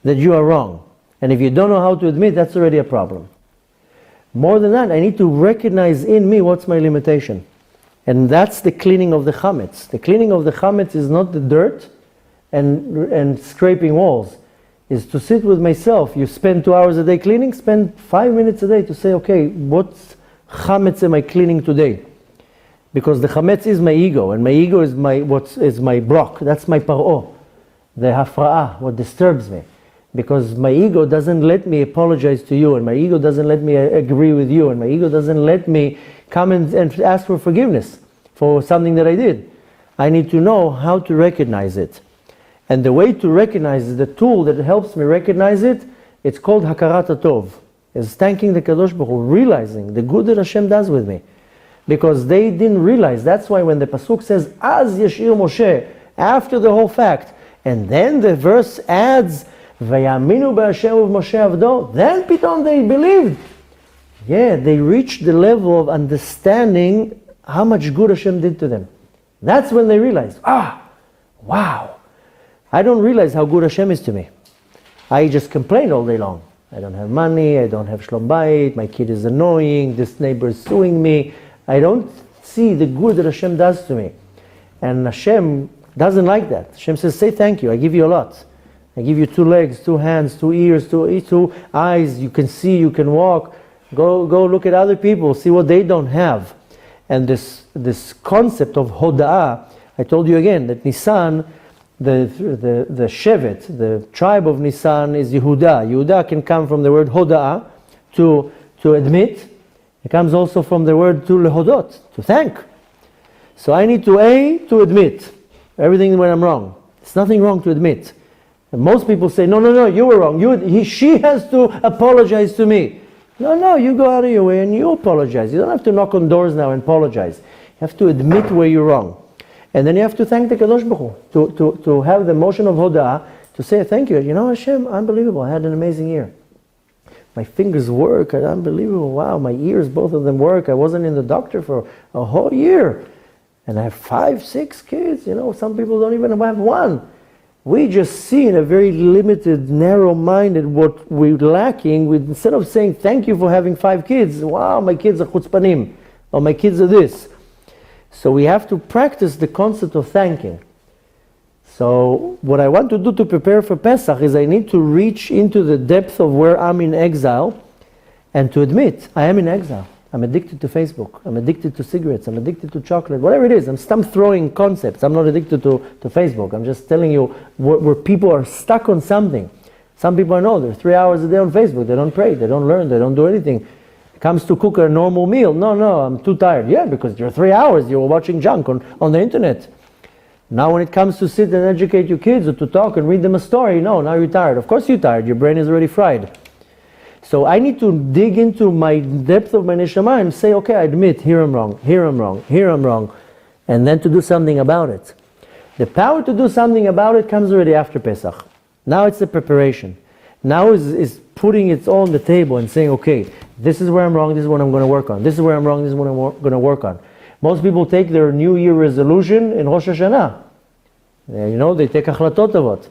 that you are wrong. And if you don't know how to admit, that's already a problem. More than that, I need to recognize in me what's my limitation. And that's the cleaning of the chametz. The cleaning of the chametz is not the dirt and scraping walls. Is to sit with myself. You spend 2 hours a day cleaning, spend 5 minutes a day to say, okay, what chametz am I cleaning today? Because the chametz is my ego, and my ego is my block. That's my paro, the hafra'ah, what disturbs me. Because my ego doesn't let me apologize to you, and my ego doesn't let me agree with you, and my ego doesn't let me come and ask for forgiveness for something that I did. I need to know how to recognize it. And the way to recognize it, the tool that helps me recognize it, it's called hakarat hatov. It's thanking the Kadosh Baruch Hu, realizing the good that Hashem does with me. Because they didn't realize. That's why when the pasuk says, Az yashir Moshe, after the whole fact, and then the verse adds, Vayaminu b'Hashem of Moshe avdo, then pitom they believed. Yeah, they reached the level of understanding how much good Hashem did to them. That's when they realized, wow, I don't realize how good Hashem is to me. I just complain all day long. I don't have money, I don't have shlom bayit, my kid is annoying, this neighbor is suing me. I don't see the good that Hashem does to me. And Hashem doesn't like that. Hashem says, say thank you, I give you a lot. I give you 2 legs, 2 hands, 2 ears, 2 eyes, you can see, you can walk. Go look at other people, see what they don't have. And this concept of hoda'ah, I told you again, that Nisan, the Shevet, the tribe of Nisan is Yehuda. Yehuda can come from the word hoda'ah, to admit. It comes also from the word to lehodot, to thank. So I need to admit everything when I'm wrong. It's nothing wrong to admit. And most people say, no, you were wrong. She has to apologize to me. No, you go out of your way and you apologize. You don't have to knock on doors now and apologize. You have to admit where you're wrong. And then you have to thank the Kadosh Baruch Hu, to have the motion of hoda'ah, to say thank you. You know, Hashem, unbelievable, I had an amazing year. My fingers work, unbelievable, wow, my ears, both of them work. I wasn't in the doctor for a whole year. And I have 5, 6 kids, some people don't even have one. We just see in a very limited, narrow-minded what we're lacking. Instead of saying, thank you for having 5 kids, wow, my kids are chutzpanim, or my kids are this. So we have to practice the concept of thanking. So what I want to do to prepare for Pesach is I need to reach into the depth of where I'm in exile and to admit, I am in exile. I'm addicted to Facebook. I'm addicted to cigarettes. I'm addicted to chocolate. Whatever it is, I'm throwing concepts. I'm not addicted to Facebook. I'm just telling you where people are stuck on something. Some people I know, they're 3 hours a day on Facebook. They don't pray. They don't learn. They don't do anything. Comes to cook a normal meal. No, I'm too tired. Yeah, because you're 3 hours. You're watching junk on the internet. Now when it comes to sit and educate your kids or to talk and read them a story, no, now you're tired. Of course you're tired. Your brain is already fried. So I need to dig into my depth of my neshama and say, okay, I admit, here I'm wrong, here I'm wrong, here I'm wrong, and then to do something about it. The power to do something about it comes already after Pesach. Now it's the preparation. Now is putting it all on the table and saying, okay, this is where I'm wrong, this is what I'm going to work on. This is where I'm wrong, this is what I'm going to work on. Most people take their New Year resolution in Rosh Hashanah. They take achlatot avot.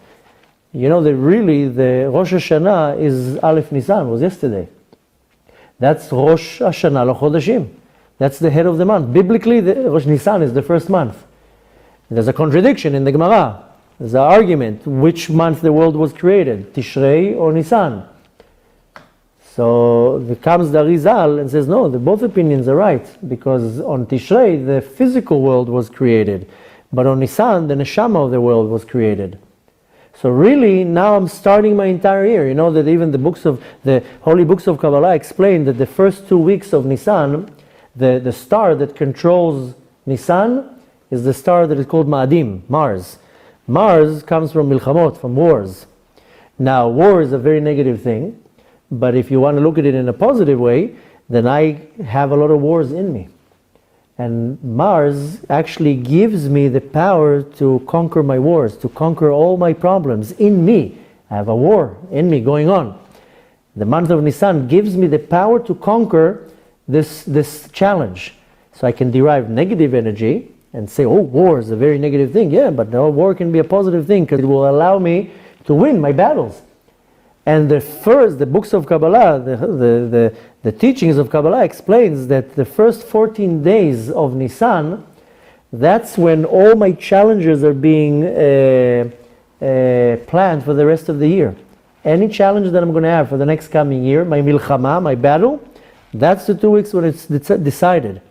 The Rosh Hashanah is Aleph Nisan, was yesterday. That's Rosh Hashanah L'Chodashim. That's the head of the month. Biblically, Rosh Nisan is the first month. There's a contradiction in the Gemara. There's an argument, which month the world was created, Tishrei or Nisan. So there comes the Arizal and says, no, both opinions are right, because on Tishrei, the physical world was created, but on Nisan, the neshama of the world was created. So really, now I'm starting my entire year. You know that even the holy books of Kabbalah explain that the first 2 weeks of Nisan, the star that controls Nisan is the star that is called Ma'adim, Mars. Mars comes from milchamot, from wars. Now, war is a very negative thing, but if you want to look at it in a positive way, then I have a lot of wars in me. And Mars actually gives me the power to conquer my wars, to conquer all my problems in me. I have a war in me going on. The month of Nisan gives me the power to conquer this challenge. So I can derive negative energy and say, oh, war is a very negative thing. Yeah, but no, war can be a positive thing because it will allow me to win my battles. And the books of Kabbalah, the teachings of Kabbalah explains that the first 14 days of Nisan, that's when all my challenges are being planned for the rest of the year. Any challenge that I'm going to have for the next coming year, my milchama, my battle, that's the 2 weeks when it's decided.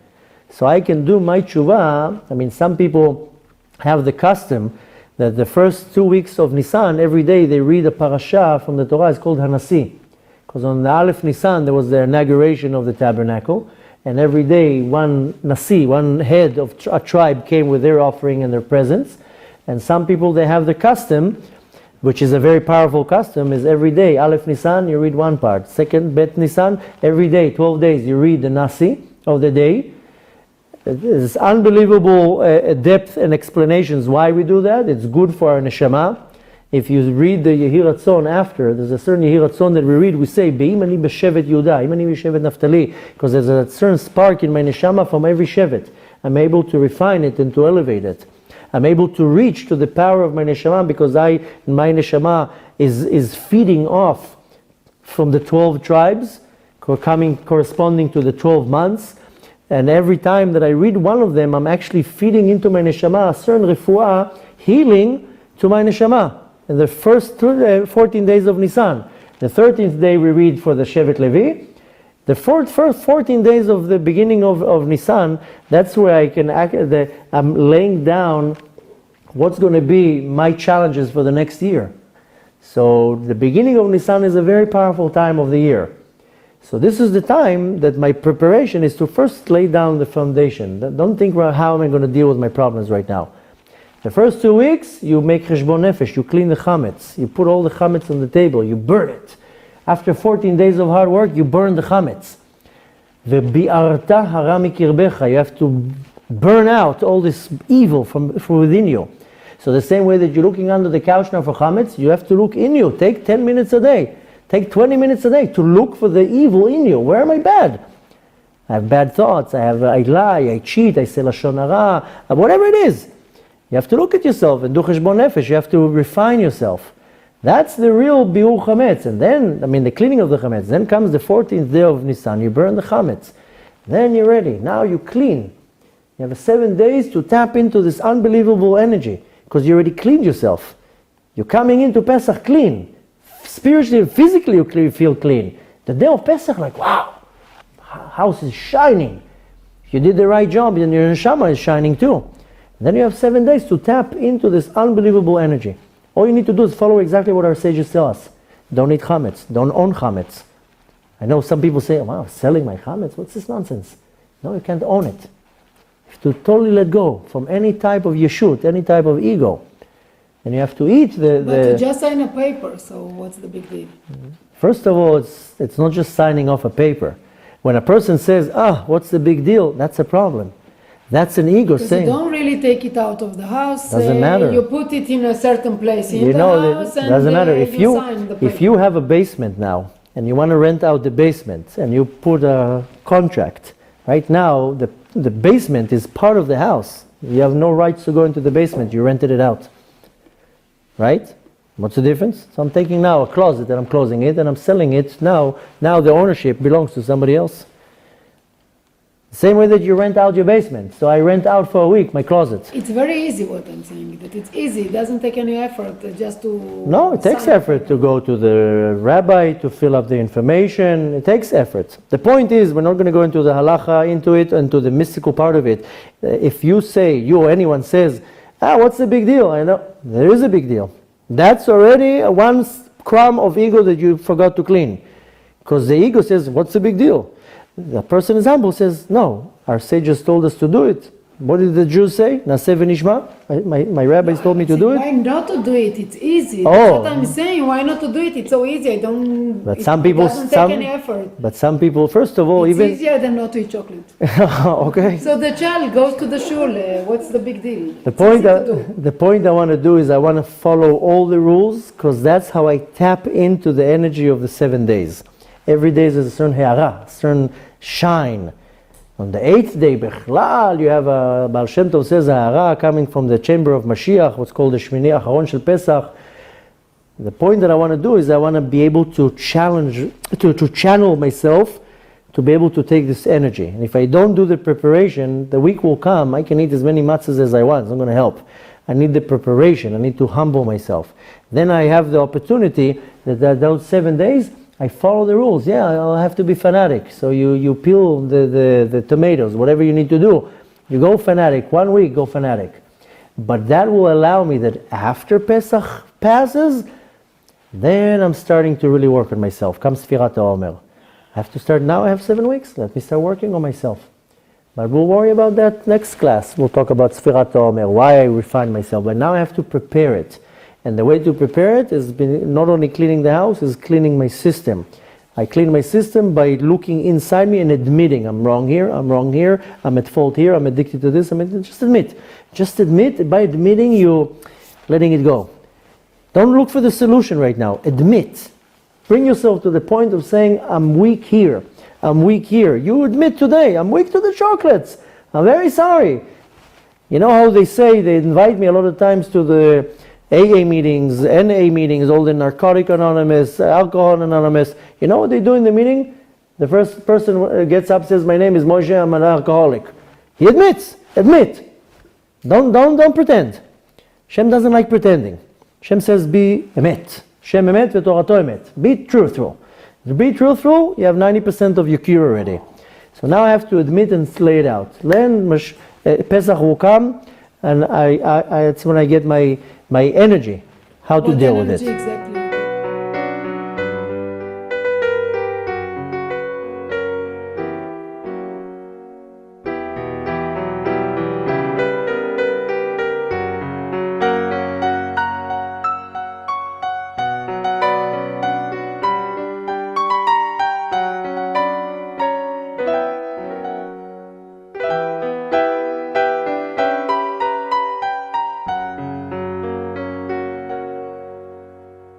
So I can do my tshuva. I mean, some people have the custom that the first 2 weeks of Nisan, every day they read a parasha from the Torah. It's called Hanasi. Because on the Aleph Nisan, there was the inauguration of the tabernacle. And every day, one Nasi, one head of a tribe came with their offering and their presents. And some people, they have the custom, which is a very powerful custom, is every day, Aleph Nisan, you read one part. Second, Bet Nisan, every day, 12 days, you read the Nasi of the day. There's unbelievable depth and explanations why we do that. It's good for our neshama. If you read the Yehi Ratzon after, there's a certain Yehi Ratzon that we read, we say, Be'im ani b'shevet Yehuda, im ani b'shevet Naftali, because there's a certain spark in my neshama from every shevet. I'm able to refine it and to elevate it. I'm able to reach to the power of my neshama because my neshama is feeding off from the 12 tribes, corresponding to the 12 months. And every time that I read one of them, I'm actually feeding into my neshama a certain refuah, healing to my neshama. In the first 14 days of Nisan. The 13th day we read for the Shevet Levi. The first 14 days of the beginning of Nisan, that's where I can I'm laying down what's going to be my challenges for the next year. So the beginning of Nisan is a very powerful time of the year. So this is the time that my preparation is to first lay down the foundation. Don't think about how am I going to deal with my problems right now. The first 2 weeks, you make cheshbon nefesh, you clean the chametz, you put all the chametz on the table, you burn it. After 14 days of hard work, you burn the chametz. V'bi'arta hara mikirbecha, you have to burn out all this evil from within you. So the same way that you're looking under the couch now for chametz, you have to look in you. Take 10 minutes a day Take 20 minutes a day to look for the evil in you. Where am I bad? I have bad thoughts, I lie, I cheat, I say lashon hara, whatever it is. You have to look at yourself and do cheshbon nefesh. You have to refine yourself. That's the real biur chametz. And then, the cleaning of the chametz. Then comes the 14th day of Nisan. You burn the chametz. Then you're ready. Now you clean. You have 7 days to tap into this unbelievable energy because you already cleaned yourself. You're coming into Pesach clean. Spiritually and physically you feel clean. The day of Pesach, like, wow, house is shining. If you did the right job, then your neshama is shining too. And then you have 7 days to tap into this unbelievable energy. All you need to do is follow exactly what our sages tell us. Don't eat chametz. Don't own chametz. I know some people say, wow, selling my chametz? What's this nonsense? No, you can't own it. You have to totally let go from any type of yeshut, any type of ego. And you have to eat But you just sign a paper, so what's the big deal? First of all, it's not just signing off a paper. When a person says, what's the big deal? That's a problem. That's an ego saying. You don't really take it out of the house. Doesn't matter. You put it in a certain place in the house, and doesn't matter. you sign the paper. If you have a basement now and you want to rent out the basement and you put a contract, right now the basement is part of the house. You have no rights to go into the basement. You rented it out, right? What's the difference? So I'm taking now a closet and I'm closing it and I'm selling it now. Now the ownership belongs to somebody else. Same way that you rent out your basement. So I rent out for a week my closet. It's very easy what I'm saying, that it's easy. It doesn't take any effort just to... No, it takes effort to go to the rabbi, to fill up the information. It takes effort. The point is, we're not going to go into the halacha, into it, into the mystical part of it. If you say, you or anyone says, what's the big deal? I know, there is a big deal. That's already one crumb of ego that you forgot to clean. Because the ego says, what's the big deal? The person is humble, says, no, our sages told us to do it. What did the Jews say? Naseh v'nishma? My rabbis told me to do it. Why not to do it? It's easy. Oh. That's what I'm saying. Why not to do it? It's so easy. It doesn't take any effort. But some people, first of all, it's easier than not to eat chocolate. Okay. So the child goes to the shul. What's the big deal? The point I want to do is I want to follow all the rules because that's how I tap into the energy of the 7 days. Every day is a certain ha'ara, a certain shine. On the 8th day, Bechlal, you have a Baal Shem Tov says a ha'ara coming from the chamber of Mashiach, what's called the Shmini Acharon Shel Pesach. The point that I want to do is I want to be able to channel myself to be able to take this energy. And if I don't do the preparation, the week will come, I can eat as many matzahs as I want, it's not going to help. I need the preparation, I need to humble myself. Then I have the opportunity that those 7 days, I follow the rules. Yeah, I'll have to be fanatic. So you peel the tomatoes, whatever you need to do. You go fanatic. 1 week, go fanatic. But that will allow me that after Pesach passes, then I'm starting to really work on myself. Comes Sfirat HaOmer. I have to start now. I have 7 weeks. Let me start working on myself. But we'll worry about that next class. We'll talk about Sfirat HaOmer, why I refine myself. But now I have to prepare it. And the way to prepare it is not only cleaning the house, is cleaning my system. I clean my system by looking inside me and admitting I'm wrong here, I'm at fault here, I'm addicted to this. Just admit. Just admit. By admitting, you letting it go. Don't look for the solution right now. Admit. Bring yourself to the point of saying, I'm weak here. I'm weak here. You admit today, I'm weak to the chocolates. I'm very sorry. You know how they say, they invite me a lot of times to the AA meetings, NA meetings, all the Narcotic Anonymous, Alcohol Anonymous. You know what they do in the meeting? The first person gets up, says, my name is Moshe, I'm an alcoholic. He admits. Admit. Don't pretend. Shem doesn't like pretending. Shem says, be emet. Shem emet v'torato emet. Be truthful. To be truthful, you have 90% of your cure already. So now I have to admit and slay it out. Then Pesach will come, and it's when I get my energy, how to deal with it. Exactly.